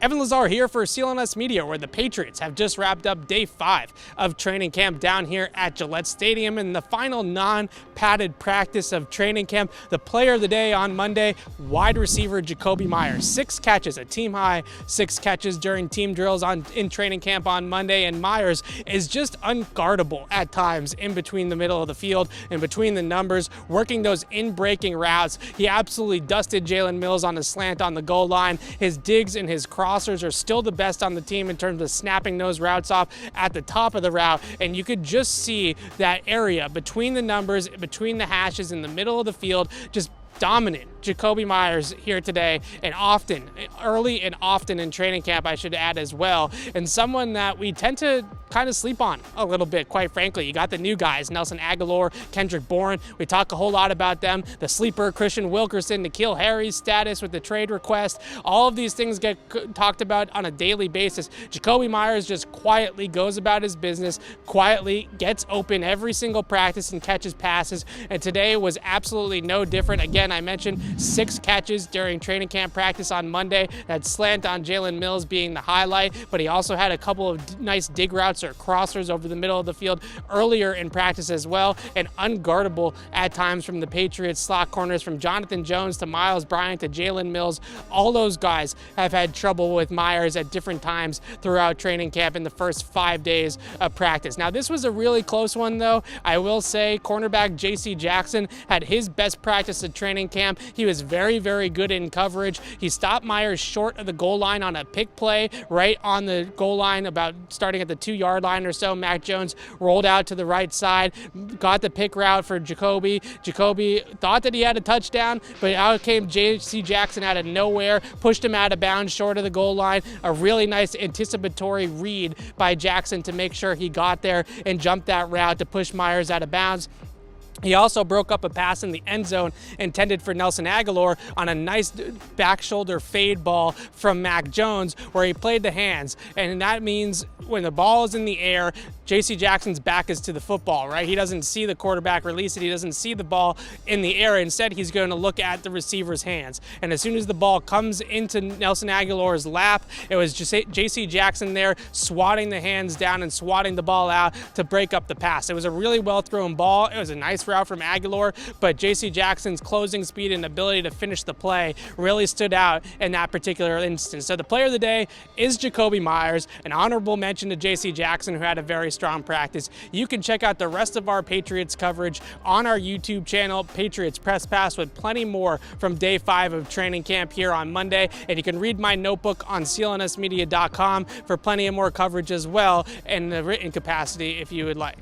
Evan Lazar here for CLNS Media, where the Patriots have just wrapped up day 5 of training camp down here at Gillette Stadium in the final non-padded practice of training camp. The player of the day on Monday, wide receiver Jakobi Meyers. 6 catches, a team high 6 catches during team drills in training camp on Monday, and Meyers is just unguardable at times in between the middle of the field, in between the numbers, working those in-breaking routes. He absolutely dusted Jalen Mills on a slant on the goal line. His digs and his crossers are still the best on the team in terms of snapping those routes off at the top of the route, and you could just see that area between the numbers, between the hashes in the middle of the field, just dominant. Jakobi Meyers here today, and often, early and often in training camp, I should add as well, and someone that we tend to kind of sleep on a little bit, quite frankly. You got the new guys, Nelson Agholor, Kendrick Bourne. We talk a whole lot about them. The sleeper, Christian Wilkerson, N'Keal Harry's status with the trade request. All of these things get talked about on a daily basis. Jakobi Meyers just quietly goes about his business, quietly gets open every single practice and catches passes, and today was absolutely no different. Again, I mentioned 6 catches during training camp practice on Monday. That slant on Jalen Mills being the highlight, but he also had a couple of nice dig routes or crossers over the middle of the field earlier in practice as well, and unguardable at times from the Patriots slot corners, from Jonathan Jones to Miles Bryant to Jalen Mills. All those guys have had trouble with Meyers at different times throughout training camp in the first 5 days of practice. Now, this was a really close one, though. I will say cornerback J.C. Jackson had his best practice of training camp. He was very, very good in coverage. He stopped Meyers short of the goal line on a pick play right on the goal line, about starting at the 2-yard line or so. Mac Jones rolled out to the right side, got the pick route for Jakobi. Jakobi thought that he had a touchdown, but out came J.C. Jackson out of nowhere, pushed him out of bounds short of the goal line. A really nice anticipatory read by Jackson to make sure he got there and jumped that route to push Meyers out of bounds. He also broke up a pass in the end zone intended for Nelson Agholor on a nice back shoulder fade ball from Mac Jones, where he played the hands. And that means when the ball is in the air, J.C. Jackson's back is to the football, right? He doesn't see the quarterback release it. He doesn't see the ball in the air. Instead, he's going to look at the receiver's hands. And as soon as the ball comes into Nelson Agholor's lap, it was just J.C. Jackson there swatting the hands down and swatting the ball out to break up the pass. It was a really well-thrown ball. It was a nice route from Agholor, but J.C. Jackson's closing speed and ability to finish the play really stood out in that particular instance. So the player of the day is Jakobi Meyers. An honorable mention to J.C. Jackson, who had a very strong practice. You can check out the rest of our Patriots coverage on our YouTube channel, Patriots Press Pass, with plenty more from day 5 of training camp here on Monday. And you can read my notebook on clnsmedia.com for plenty of more coverage as well in the written capacity if you would like.